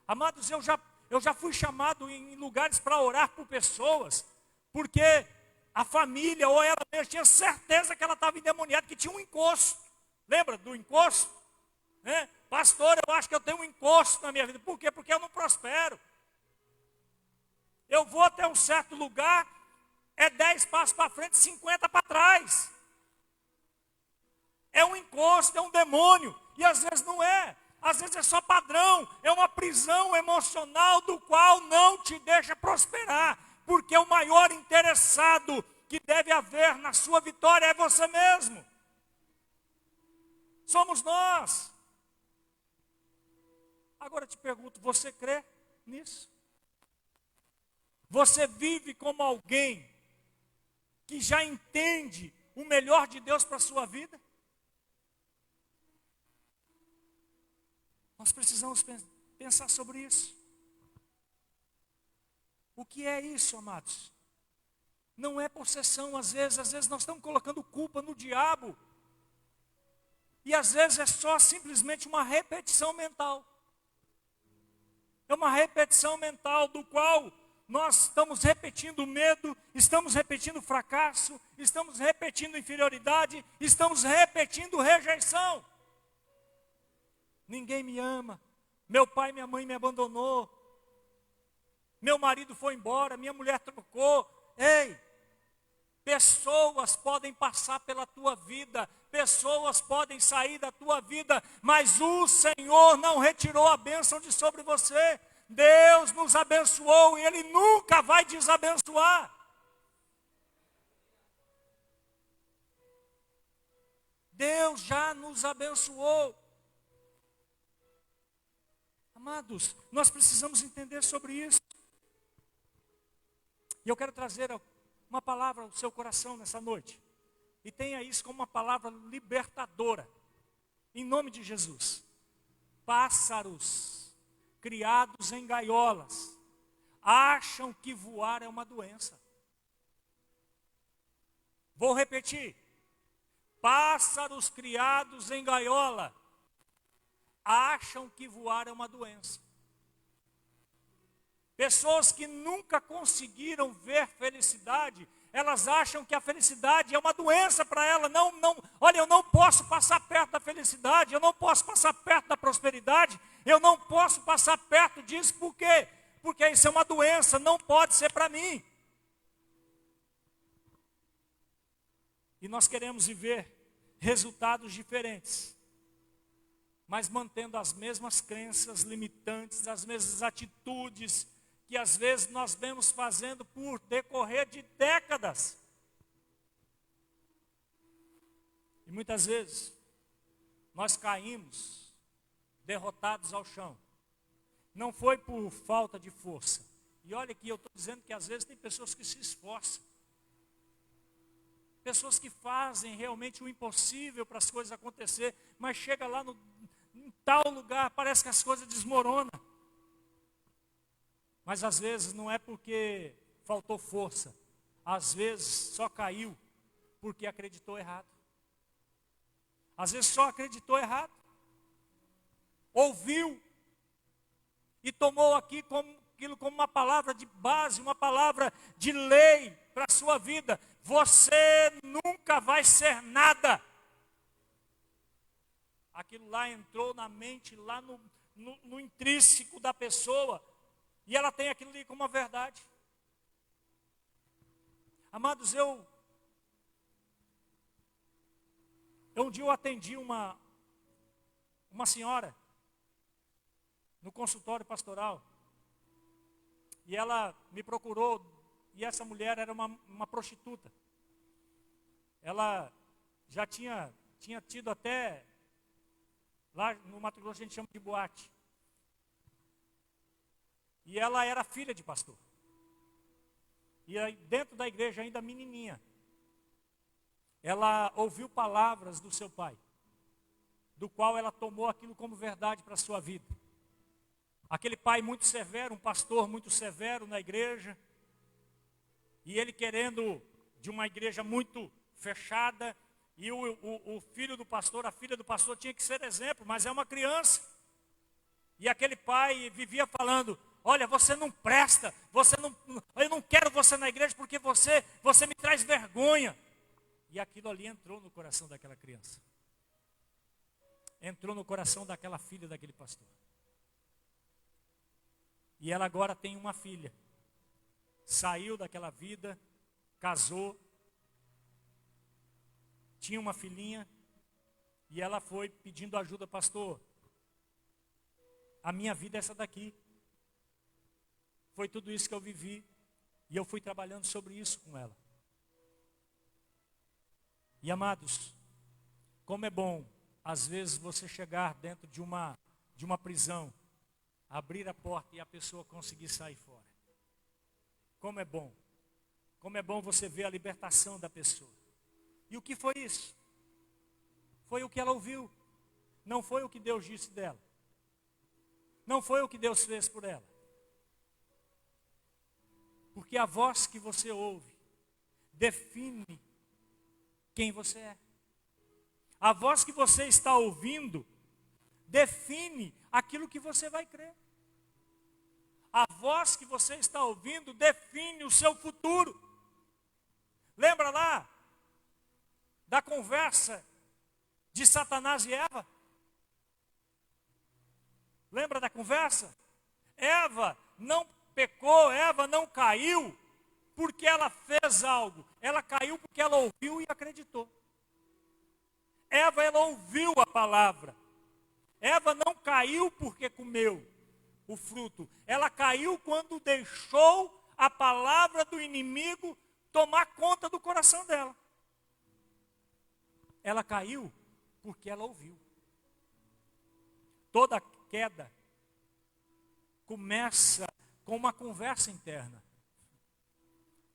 Amados, eu já fui chamado em lugares para orar por pessoas, porque a família ou ela mesma tinha certeza que ela estava endemoniada, que tinha um encosto. Lembra do encosto? Pastor, eu acho que eu tenho um encosto na minha vida. Por quê? Porque eu não prospero. Eu vou até um certo lugar, é 10 passos para frente, 50 para trás. É um encosto, é um demônio. E às vezes não é. Às vezes é só padrão. É uma prisão emocional do qual não te deixa prosperar. Porque o maior interessado que deve haver na sua vitória é você mesmo. Somos nós. Agora eu te pergunto, você crê nisso? Você vive como alguém que já entende o melhor de Deus para a sua vida? Nós precisamos pensar sobre isso. O que é isso, amados? Não é possessão, às vezes nós estamos colocando culpa no diabo. E às vezes é só simplesmente uma repetição mental. É uma repetição mental do qual nós estamos repetindo medo, estamos repetindo fracasso, estamos repetindo inferioridade, estamos repetindo rejeição. Ninguém me ama, meu pai e minha mãe me abandonou, meu marido foi embora, minha mulher trocou. Ei, pessoas podem passar pela tua vida, pessoas podem sair da tua vida, mas o Senhor não retirou a bênção de sobre você. Deus nos abençoou e Ele nunca vai desabençoar. Deus já nos abençoou. Amados, nós precisamos entender sobre isso. E eu quero trazer uma palavra ao seu coração nessa noite. E tenha isso como uma palavra libertadora. Em nome de Jesus. Pássaros criados em gaiolas acham que voar é uma doença. Vou repetir. Pássaros criados em gaiola acham que voar é uma doença. Pessoas que nunca conseguiram ver felicidade, elas acham que a felicidade é uma doença para ela. Olha, eu não posso passar perto da felicidade, eu não posso passar perto da prosperidade, eu não posso passar perto disso, por quê? Porque isso é uma doença, não pode ser para mim. E nós queremos viver resultados diferentes, mas mantendo as mesmas crenças limitantes, as mesmas atitudes que às vezes nós vemos fazendo por decorrer de décadas. E muitas vezes nós caímos derrotados ao chão. Não foi por falta de força. E olha que eu estou dizendo que às vezes tem pessoas que se esforçam. Pessoas que fazem realmente o impossível para as coisas acontecer, mas chega lá em tal lugar, parece que as coisas desmoronam. Mas às vezes não é porque faltou força. Às vezes só caiu porque acreditou errado. Às vezes só acreditou errado. Ouviu e tomou aquilo como uma palavra de base, uma palavra de lei para a sua vida. Você nunca vai ser nada. Aquilo lá entrou na mente, lá no intrínseco da pessoa. E ela tem aquilo ali como uma verdade. Amados, um dia eu atendi uma senhora no consultório pastoral. E ela me procurou, e essa mulher era uma prostituta. Ela já tinha tido até, lá no Mato Grosso a gente chama de boate. E ela era filha de pastor. E aí, dentro da igreja, ainda menininha, ela ouviu palavras do seu pai, do qual ela tomou aquilo como verdade para a sua vida. Aquele pai muito severo, um pastor muito severo na igreja, e ele querendo de uma igreja muito fechada, e o filho do pastor, a filha do pastor tinha que ser exemplo, mas é uma criança. E aquele pai vivia falando: olha, você não presta, eu não quero você na igreja porque você me traz vergonha. E aquilo ali entrou no coração daquela criança. Entrou no coração daquela filha daquele pastor. E ela agora tem uma filha. Saiu daquela vida, casou, tinha uma filhinha, e ela foi pedindo ajuda: pastor, a minha vida é essa daqui. Foi tudo isso que eu vivi, e eu fui trabalhando sobre isso com ela. E amados, como é bom, às vezes, você chegar dentro de uma prisão, abrir a porta e a pessoa conseguir sair fora. Como é bom. Como é bom você ver a libertação da pessoa. E o que foi isso? Foi o que ela ouviu. Não foi o que Deus disse dela. Não foi o que Deus fez por ela. Porque a voz que você ouve define quem você é. A voz que você está ouvindo define aquilo que você vai crer. A voz que você está ouvindo define o seu futuro. Lembra lá da conversa de Satanás e Eva? Lembra da conversa? Eva não pecou, Eva não caiu porque ela fez algo. Ela caiu porque ela ouviu e acreditou. Eva, ela ouviu a palavra. Eva não caiu porque comeu o fruto. Ela caiu quando deixou a palavra do inimigo tomar conta do coração dela. Ela caiu porque ela ouviu. Toda queda começa com uma conversa interna.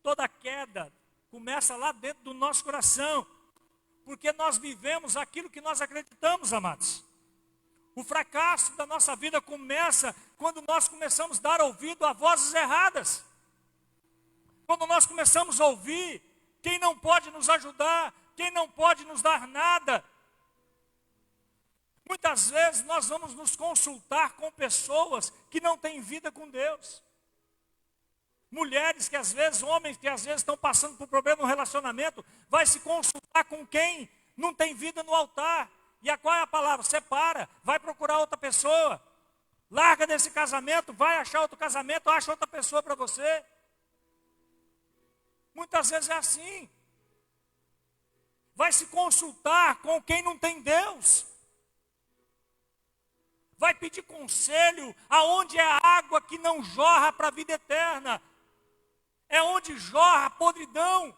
Toda queda começa lá dentro do nosso coração, porque nós vivemos aquilo que nós acreditamos, amados. O fracasso da nossa vida começa quando nós começamos a dar ouvido a vozes erradas. Quando nós começamos a ouvir quem não pode nos ajudar, quem não pode nos dar nada. Muitas vezes nós vamos nos consultar com pessoas que não têm vida com Deus. Mulheres que às vezes, homens que às vezes estão passando por problema no relacionamento, vai se consultar com quem não tem vida no altar. E qual é a palavra? Separa, vai procurar outra pessoa. Larga desse casamento, vai achar outro casamento, acha outra pessoa para você. Muitas vezes é assim. Vai se consultar com quem não tem Deus. Vai pedir conselho aonde é a água que não jorra para a vida eterna. É onde jorra a podridão.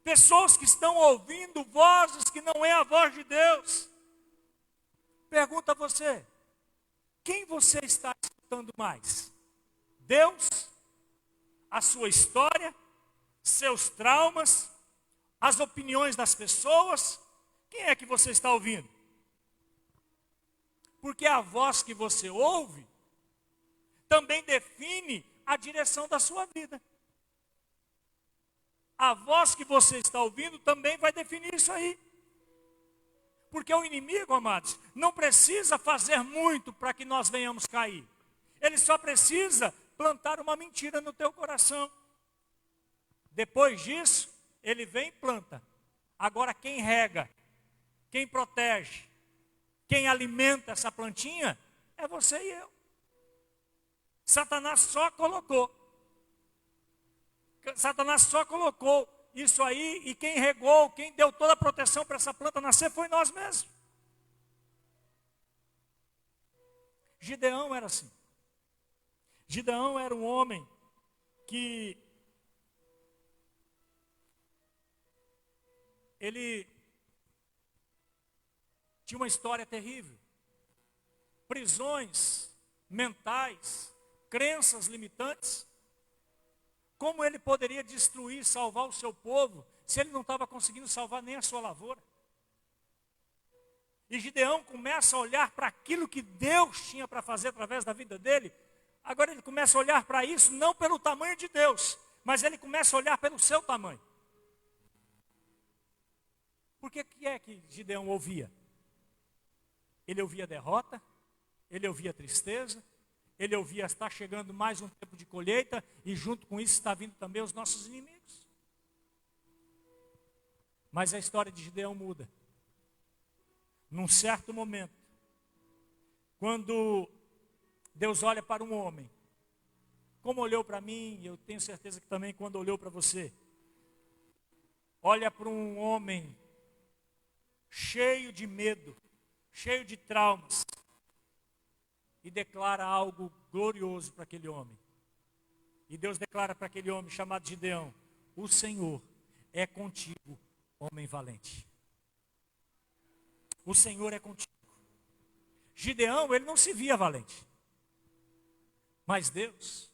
Pessoas que estão ouvindo vozes que não é a voz de Deus. Pergunta a você: quem você está escutando mais? Deus? A sua história? Seus traumas? As opiniões das pessoas? Quem é que você está ouvindo? Porque a voz que você ouve também define a direção da sua vida. A voz que você está ouvindo também vai definir isso aí. Porque o inimigo, amados, não precisa fazer muito para que nós venhamos cair. Ele só precisa plantar uma mentira no teu coração. Depois disso, ele vem e planta. Agora quem rega, quem protege, quem alimenta essa plantinha, é você e eu. Satanás só colocou isso aí, e quem regou, quem deu toda a proteção para essa planta nascer foi nós mesmos. Gideão era assim. Gideão era um homem que ele tinha uma história terrível. prisões mentais, crenças limitantes. Como ele poderia destruir, salvar o seu povo, se ele não estava conseguindo salvar nem a sua lavoura? E Gideão começa a olhar para aquilo que Deus tinha para fazer através da vida dele. Agora ele começa a olhar para isso não pelo tamanho de Deus, mas ele começa a olhar pelo seu tamanho. Por que é que Gideão ouvia? Ele ouvia derrota, ele ouvia tristeza, ele ouvia, está chegando mais um tempo de colheita, e junto com isso está vindo também os nossos inimigos. Mas a história de Gideão muda. Num certo momento, quando Deus olha para um homem, como olhou para mim, eu tenho certeza que também quando olhou para você, olha para um homem cheio de medo, cheio de traumas, e declara algo glorioso para aquele homem. E Deus declara para aquele homem chamado Gideão: o Senhor é contigo, homem valente. O Senhor é contigo. Gideão, ele não se via valente. Mas Deus,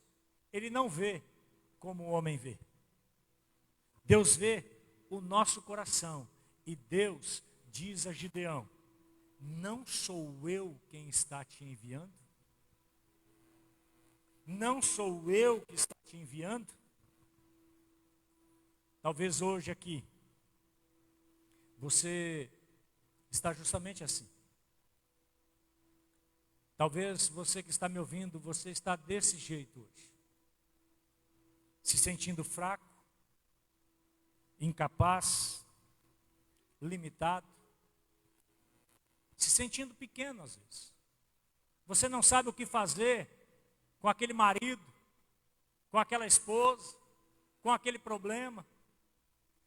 ele não vê como o homem vê. Deus vê o nosso coração. E Deus diz a Gideão: não sou eu quem está te enviando? Não sou eu que está te enviando? Talvez hoje aqui, você está justamente assim. Talvez você que está me ouvindo, você está desse jeito hoje. Se sentindo fraco, incapaz, limitado, se sentindo pequeno às vezes. Você não sabe o que fazer com aquele marido, com aquela esposa, com aquele problema.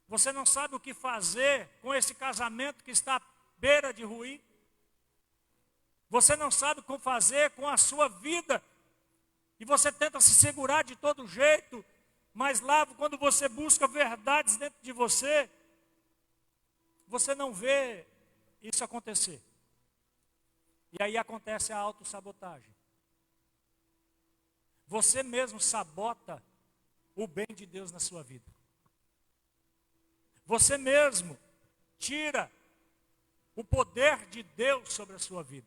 Você não sabe o que fazer com esse casamento que está à beira de ruir. Você não sabe o que fazer com a sua vida. E você tenta se segurar de todo jeito. Mas lá, quando você busca verdades dentro de você, você não vê isso acontecer. E aí acontece a autossabotagem. Você mesmo sabota o bem de Deus na sua vida. Você mesmo tira o poder de Deus sobre a sua vida.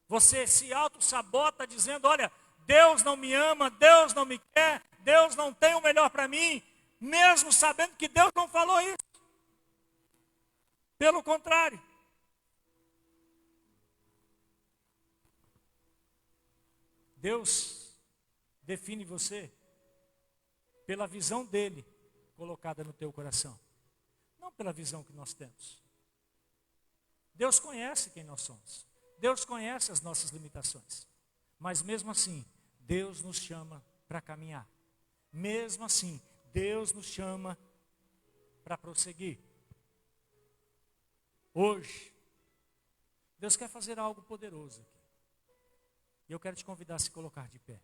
Você se auto-sabota dizendo: olha, Deus não me ama, Deus não me quer, Deus não tem o melhor para mim, mesmo sabendo que Deus não falou isso. Pelo contrário. Deus define você pela visão dele colocada no teu coração, não pela visão que nós temos. Deus conhece quem nós somos. Deus conhece as nossas limitações. Mas mesmo assim, Deus nos chama para caminhar. Mesmo assim, Deus nos chama para prosseguir. Hoje, Deus quer fazer algo poderoso aqui. E eu quero te convidar a se colocar de pé.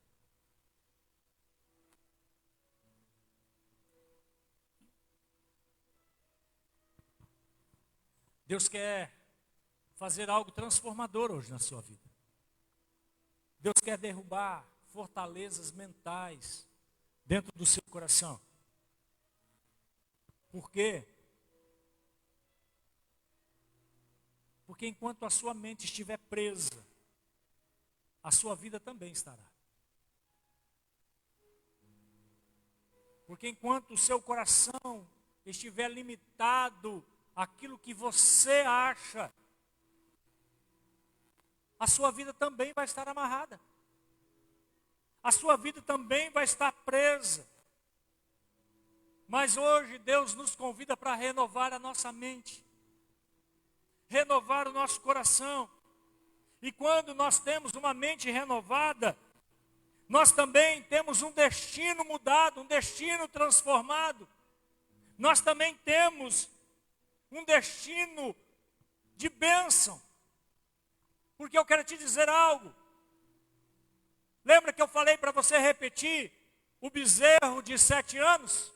Deus quer fazer algo transformador hoje na sua vida. Deus quer derrubar fortalezas mentais dentro do seu coração. Por quê? Porque enquanto a sua mente estiver presa, a sua vida também estará. Porque enquanto o seu coração estiver limitado àquilo que você acha, a sua vida também vai estar amarrada. A sua vida também vai estar presa. Mas hoje Deus nos convida para renovar a nossa mente, renovar o nosso coração. E quando nós temos uma mente renovada, nós também temos um destino mudado, um destino transformado. Nós também temos um destino de bênção. Porque eu quero te dizer algo. Lembra que eu falei para você repetir o bezerro de 7 anos?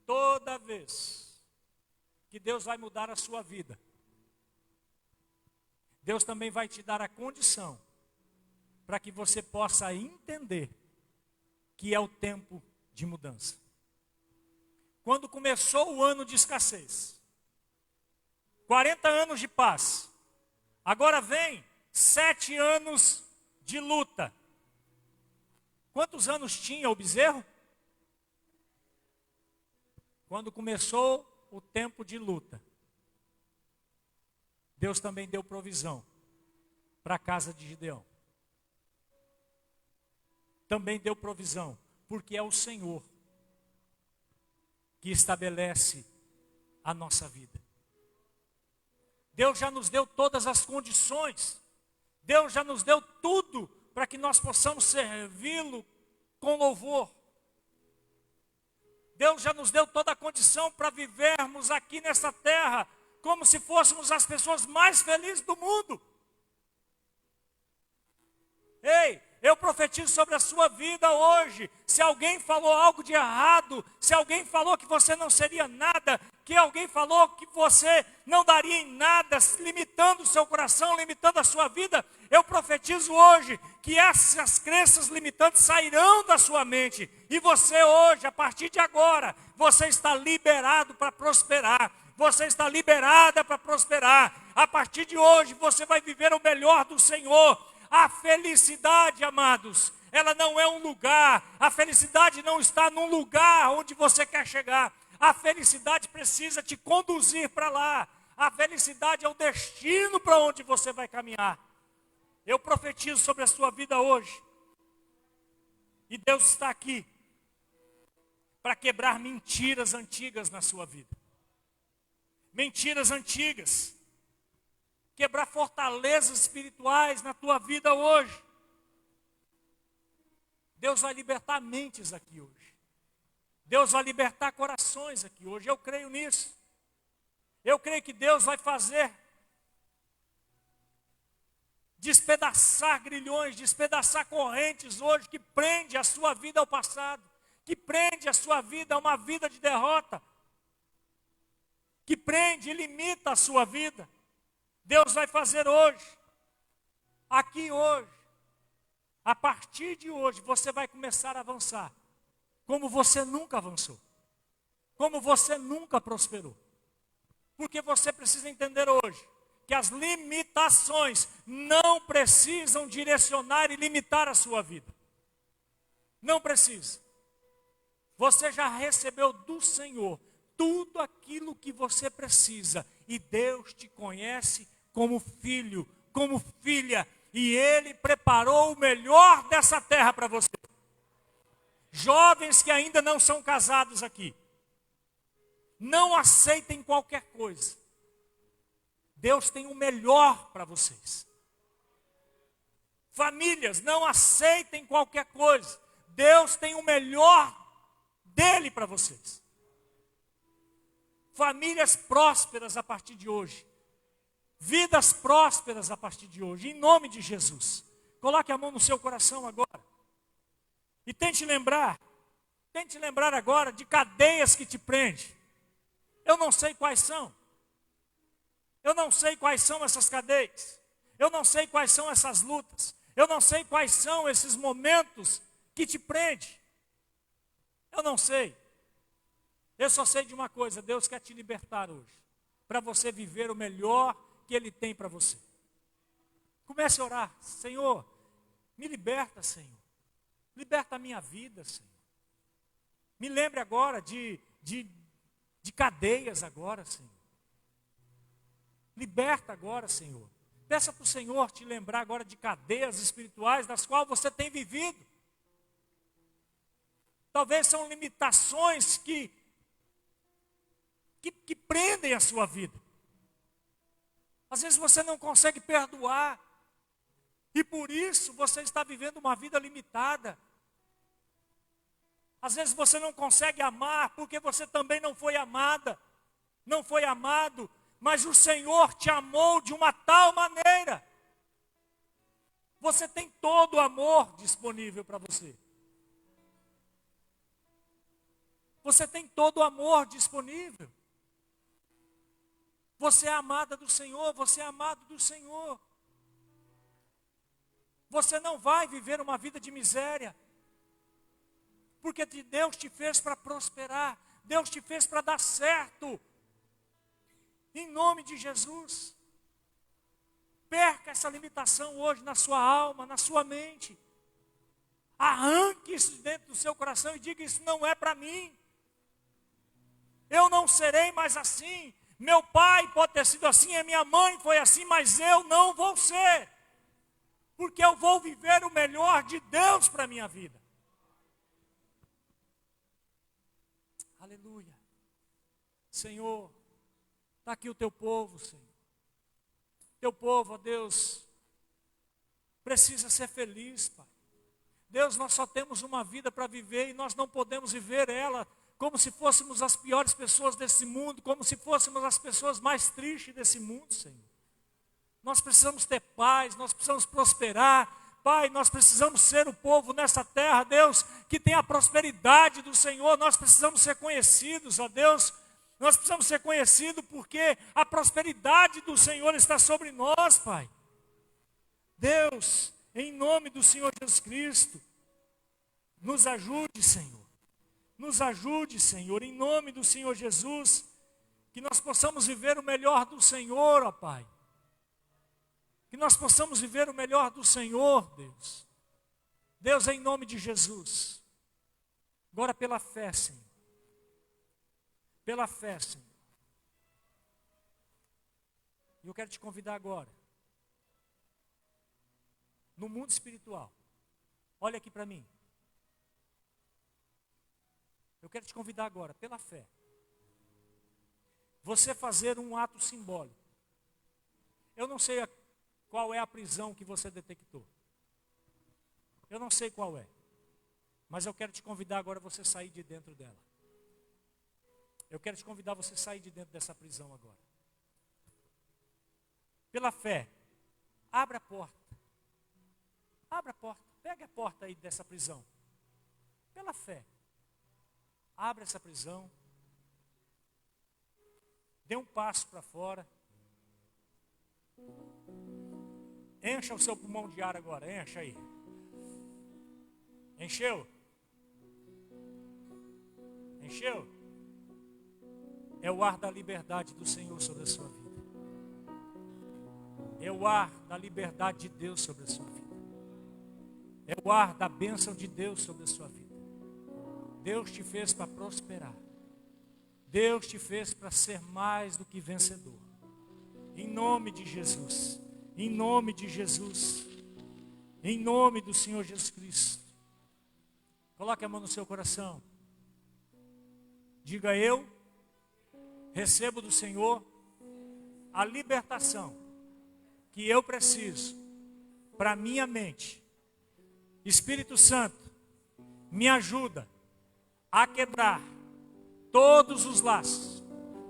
Toda vez que Deus vai mudar a sua vida, Deus também vai te dar a condição para que você possa entender que é o tempo de mudança. Quando começou o ano de escassez, 40 anos de paz, agora vem 7 anos de luta. Quantos anos tinha o bezerro? Quando começou o tempo de luta, Deus também deu provisão para a casa de Gideão. Também deu provisão, porque é o Senhor que estabelece a nossa vida. Deus já nos deu todas as condições. Deus já nos deu tudo para que nós possamos servi-lo com louvor. Deus já nos deu toda a condição para vivermos aqui nessa terra como se fôssemos as pessoas mais felizes do mundo. Ei, eu profetizo sobre a sua vida hoje. Se alguém falou algo de errado, se alguém falou que você não seria nada, que alguém falou que você não daria em nada, limitando o seu coração, limitando a sua vida, eu profetizo hoje que essas crenças limitantes sairão da sua mente. E você hoje, a partir de agora, você está liberado para prosperar. Você está liberada para prosperar. A partir de hoje, você vai viver o melhor do Senhor. A felicidade, amados, ela não é um lugar. A felicidade não está num lugar onde você quer chegar. A felicidade precisa te conduzir para lá. A felicidade é o destino para onde você vai caminhar. Eu profetizo sobre a sua vida hoje. E Deus está aqui para quebrar mentiras antigas na sua vida. Mentiras antigas. Quebrar fortalezas espirituais na tua vida hoje. Deus vai libertar mentes aqui hoje. Deus vai libertar corações aqui hoje. Eu creio nisso. Eu creio que Deus vai fazer despedaçar grilhões, despedaçar correntes hoje que prende a sua vida ao passado, que prende a sua vida a uma vida de derrota, que prende e limita a sua vida. Deus vai fazer hoje, aqui hoje, a partir de hoje, você vai começar a avançar, como você nunca avançou, como você nunca prosperou. Porque você precisa entender hoje, que as limitações não precisam direcionar e limitar a sua vida. Não precisa. Você já recebeu do Senhor tudo aquilo que você precisa. E Deus te conhece como filho, como filha. E Ele preparou o melhor dessa terra para você. Jovens que ainda não são casados aqui, não aceitem qualquer coisa. Deus tem o melhor para vocês. Famílias, não aceitem qualquer coisa. Deus tem o melhor dele para vocês. Famílias prósperas a partir de hoje. Vidas prósperas a partir de hoje, em nome de Jesus. Coloque a mão no seu coração agora. E tente lembrar agora de cadeias que te prendem. Eu não sei quais são. Eu não sei quais são essas cadeias. Eu não sei quais são essas lutas. Eu não sei quais são esses momentos que te prendem. Eu não sei. Eu só sei de uma coisa, Deus quer te libertar hoje, para você viver o melhor que Ele tem para você. Comece a orar. Senhor, me liberta, Senhor. Liberta a minha vida, Senhor. Me lembre agora de cadeias agora, Senhor. Liberta agora, Senhor. Peça para o Senhor te lembrar agora de cadeias espirituais das quais você tem vivido. Talvez são limitações que prendem a sua vida. Às vezes você não consegue perdoar. E por isso você está vivendo uma vida limitada. Às vezes você não consegue amar porque você também não foi amada. Não foi amado. Mas o Senhor te amou de uma tal maneira. Você tem todo o amor disponível para você. Você tem todo o amor disponível. Você é amada do Senhor, você é amado do Senhor. Você não vai viver uma vida de miséria. Porque Deus te fez para prosperar. Deus te fez para dar certo. Em nome de Jesus. Perca essa limitação hoje na sua alma, na sua mente. Arranque isso dentro do seu coração e diga: isso não é para mim. Eu não serei mais assim. Meu pai pode ter sido assim, a minha mãe foi assim, mas eu não vou ser. Porque eu vou viver o melhor de Deus para a minha vida. Aleluia. Senhor, está aqui o teu povo, Senhor. Teu povo, ó Deus, precisa ser feliz, Pai. Deus, nós só temos uma vida para viver e nós não podemos viver ela como se fôssemos as piores pessoas desse mundo, como se fôssemos as pessoas mais tristes desse mundo, Senhor. Nós precisamos ter paz, nós precisamos prosperar. Pai, nós precisamos ser o povo nessa terra, Deus, que tem a prosperidade do Senhor. Nós precisamos ser conhecidos, ó Deus. Nós precisamos ser conhecidos porque a prosperidade do Senhor está sobre nós, Pai. Deus, em nome do Senhor Jesus Cristo, nos ajude, Senhor. Nos ajude, Senhor, em nome do Senhor Jesus, que nós possamos viver o melhor do Senhor, ó Pai. Que nós possamos viver o melhor do Senhor, Deus. Deus, em nome de Jesus. Agora pela fé, Senhor. Pela fé, Senhor. E eu quero te convidar agora. No mundo espiritual. Olha aqui para mim. Eu quero te convidar agora, pela fé. Você fazer um ato simbólico. Eu não sei qual é a prisão que você detectou. Eu não sei qual é. Mas eu quero te convidar agora a você sair de dentro dela. Eu quero te convidar a você sair de dentro dessa prisão agora. Pela fé, abra a porta. Abra a porta. Pega a porta aí dessa prisão. Pela fé. Abra essa prisão. Dê um passo para fora. Encha o seu pulmão de ar agora, encha aí. Encheu? Encheu? É o ar da liberdade do Senhor sobre a sua vida. É o ar da liberdade de Deus sobre a sua vida. É o ar da bênção de Deus sobre a sua vida. Deus te fez para prosperar. Deus te fez para ser mais do que vencedor. Em nome de Jesus. Em nome de Jesus. Em nome do Senhor Jesus Cristo. Coloque a mão no seu coração. Diga: eu recebo do Senhor a libertação que eu preciso para minha mente. Espírito Santo, me ajuda a quebrar todos os laços,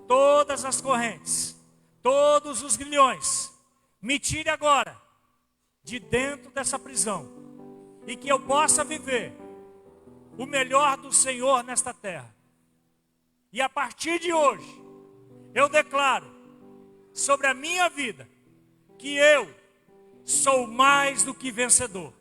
todas as correntes, todos os grilhões. Me tire agora de dentro dessa prisão e que eu possa viver o melhor do Senhor nesta terra. E a partir de hoje, eu declaro sobre a minha vida que eu sou mais do que vencedor.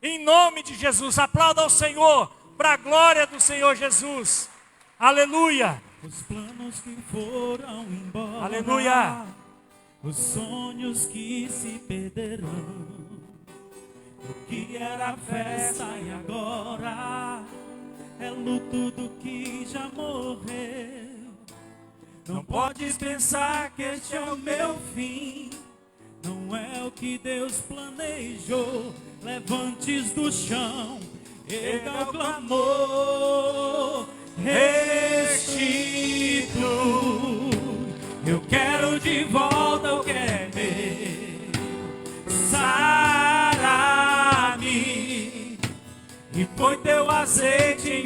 Em nome de Jesus, aplauda ao Senhor para a glória do Senhor Jesus. Aleluia.
Os planos que foram embora.
Aleluia.
Os sonhos que se perderão. O que era festa e agora é luto do que já morreu. Não podes pensar que este é o meu fim. Não é o que Deus planejou. Levantes do chão, erga o clamor, restitui. Eu quero de volta o que é meu. Sara-me e põe teu azeite em